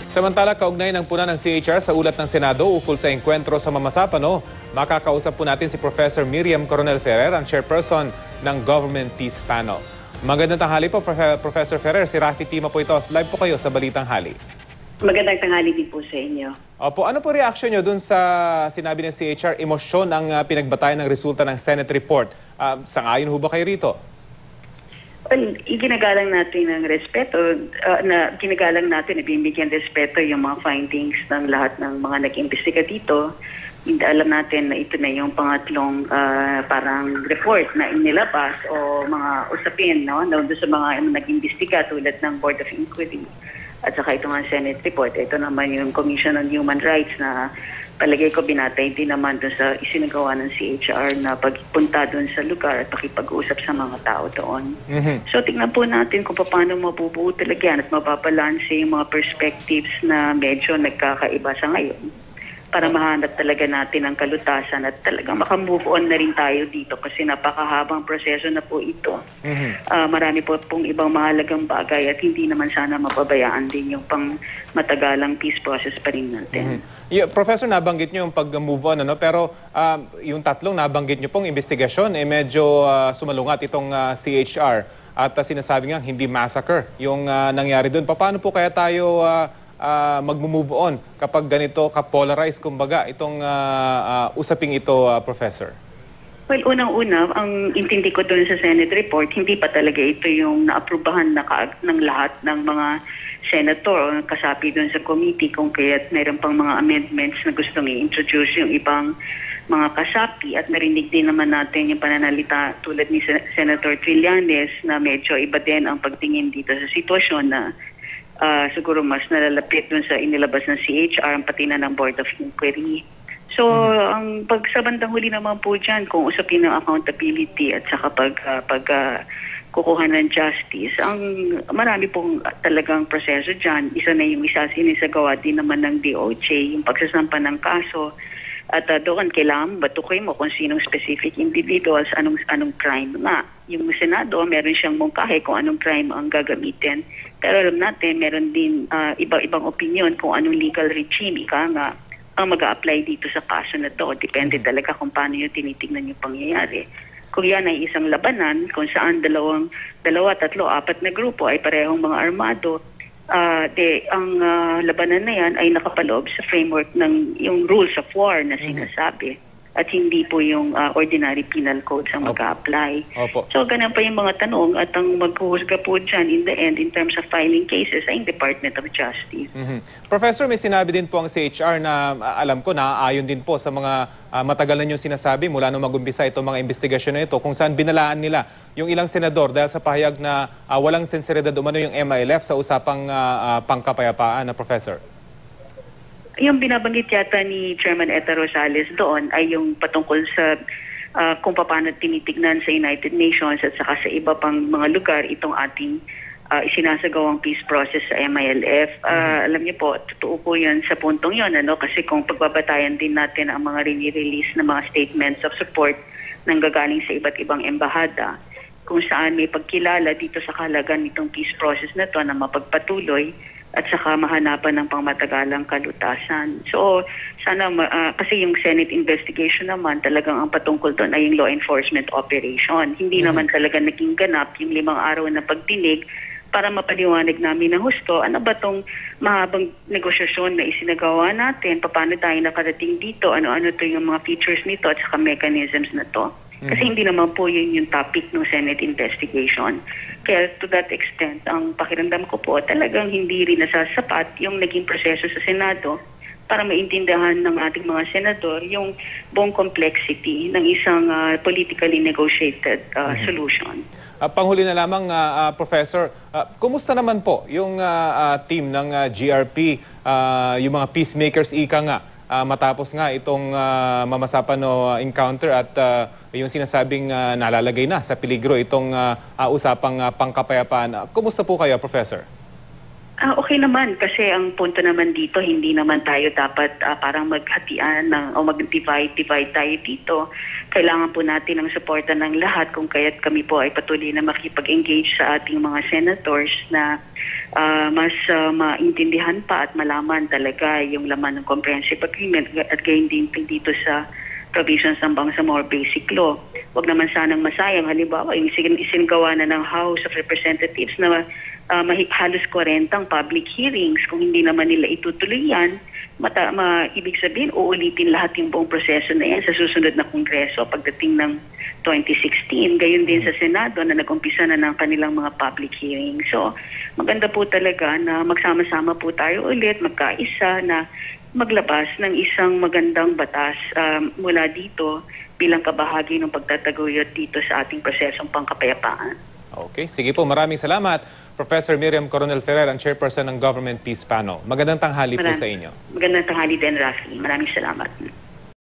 Samantala, kaugnay ng puna ng CHR sa ulat ng Senado ukol sa engkwentro sa Mamasapano, makakausap po natin si Professor Miriam Coronel Ferrer, ang chairperson ng Government Peace Panel. Magandang tanghali po, Professor Ferrer. Si Rafi Tima po ito. Live po kayo sa Balitang Hali. Magandang tanghali din po sa inyo. Opo, ano po reaksyon nyo dun sa sinabi ng CHR, emosyon ang pinagbatayan ng resulta ng Senate report? Sangayon ho ba kayo rito? Well, iginagalang natin ng respeto, ginagalang natin, ibibigyan respeto yung mga findings ng lahat ng mga nag-imbestiga dito. Hindi alam natin na ito na yung pangatlong parang report na inilabas o mga usapin, no? Doon sa mga nag-imbestiga tulad ng Board of Inquiry at saka itong Senate report. Ito naman yung Commission on Human Rights na palagay ko binatay din naman doon sa isinagawa ng CHR na pagpunta doon sa lugar at pakipag-usap sa mga tao doon. So tingnan po natin kung paano mabubuo talaga yan at mababalanse yung mga perspectives na medyo nagkakaiba sa ngayon para mahanap talaga natin ang kalutasan at talagang makamove on na rin tayo dito kasi napakahabang proseso na po ito. Marami po pong ibang mahalagang bagay at hindi naman sana mapabayaan din yung pang matagalang peace process pa rin natin. Professor, nabanggit nyo yung pag-move on, ano? Pero yung tatlong nabanggit nyo pong investigasyon, medyo sumalungat itong CHR at sinasabi nga hindi massacre yung nangyari doon. Paano po kaya tayo mag-move on kapag ganito ka-polarize, kumbaga, itong usaping ito, Professor? Well, unang-una, ang intindi ko doon sa Senate report, hindi pa talaga ito yung naaprubahan ng lahat ng mga senator o kasapi doon sa committee kung kaya't mayroon pang mga amendments na gustong i-introduce yung ibang mga kasapi at narinig din naman natin yung pananalita tulad ni Senator Trillanes na medyo iba din ang pagtingin dito sa sitwasyon na siguro mas nalalapit dun sa inilabas ng CHR pati na ng Board of Inquiry. So, ang pagsabandang huli naman po dyan, kung usapin ng accountability at saka kukuha ng justice, ang marami pong talagang proseso dyan. Isa na yung sinisagawa din naman ng DOJ, yung pagsasampa ng kaso. At doon, kailangan batukoy mo kung sinong specific individuals, anong crime nga. Yung Senado, meron siyang mungkahe kung anong crime ang gagamitin. Pero alam natin, meron din iba-ibang opinion kung anong legal regime, ika nga, ang mag-a-apply dito sa kaso na to. Depende talaga kung paano yung tinitingnan yung pangyayari. Kung yan ay isang labanan, kung saan dalawa, tatlo, apat na grupo ay parehong mga armado, ang labanan na yan ay nakapaloob sa framework ng yung rules of war na sinasabi at hindi po yung ordinary penal codes ang mag-a-apply. So ganun pa yung mga tanong at ang maghuhusga po dyan in the end in terms of filing cases ay yung Department of Justice. Professor, may sinabi din po ang CHR na alam ko naaayon din po sa mga matagal na nyo sinasabi mula nung mag-umpisa itong mga investigasyon na ito kung saan binalaan nila yung ilang senador dahil sa pahayag na walang senseridad umano yung MILF sa usapang pangkapayapaan na Professor. Yung binabanggit yata ni Chairman Eta Rosales doon ay yung patungkol sa kung paano tinitignan sa United Nations at saka sa iba pang mga lugar itong ating isinasagawang peace process sa MILF. Alam niyo po, totoo po yun sa puntong yun, ano? Kasi kung pagbabatayan din natin ang mga rini-release na mga statements of support nang gagaling sa iba't ibang embahada, kung saan may pagkilala dito sa kahalagan nitong peace process na to na mapagpatuloy at saka mahanapan ng pangmatagalang kalutasan. So, sana, kasi yung Senate investigation naman, talagang ang patungkol doon ay yung law enforcement operation. Hindi naman talaga naging ganap yung 5 araw na pagdinig para mapaliwanag namin na husto, ano ba itong mahabang negosyasyon na isinagawa natin, paano tayo nakarating dito, ano-ano to yung mga features nito at saka mechanisms na to. Kasi hindi naman po yun yung topic ng Senate investigation. Kaya to that extent, ang pakiramdam ko po talagang hindi rin nasasapat yung naging proseso sa Senado para maintindihan ng ating mga senador yung buong complexity ng isang politically negotiated solution. Panghuli na lamang, Professor, kumusta naman po yung team ng GRP, yung mga peacemakers ika nga, matapos nga itong Mamasapano encounter at yung sinasabing nalalagay na sa peligro itong usapang pangkapayapaan. Kumusta po kayo, Professor? Okay naman kasi ang punto naman dito hindi naman tayo dapat parang maghatian o mag-divide tayo dito. Kailangan po natin ang suporta ng lahat kung kaya't kami po ay patuloy na makipag-engage sa ating mga senators na mas maintindihan pa at malaman talaga yung laman ng comprehensive agreement at gayon din dito sa provisions ng Bangsamoro Basic Law. Huwag naman sanang masayang. Halimbawa, yung isingawa na ng House of Representatives na halos 40 public hearings. Kung hindi naman nila itutuloy yan, ibig sabihin, uulitin lahat yung buong proseso na yan sa susunod na Kongreso pagdating ng 2016. Gayon din sa Senado na nag-umpisa na ng kanilang mga public hearings. So, maganda po talaga na magsama-sama po tayo ulit, magkaisa na maglabas ng isang magandang batas mula dito bilang kabahagi ng pagtataguyod dito sa ating prosesong pangkapayapaan. Okay, sige po. Maraming salamat. Professor Miriam Coronel Ferrer, ang Chairperson ng Government Peace Panel. Magandang tanghali po sa inyo. Magandang tanghali din, Rafi. Maraming salamat.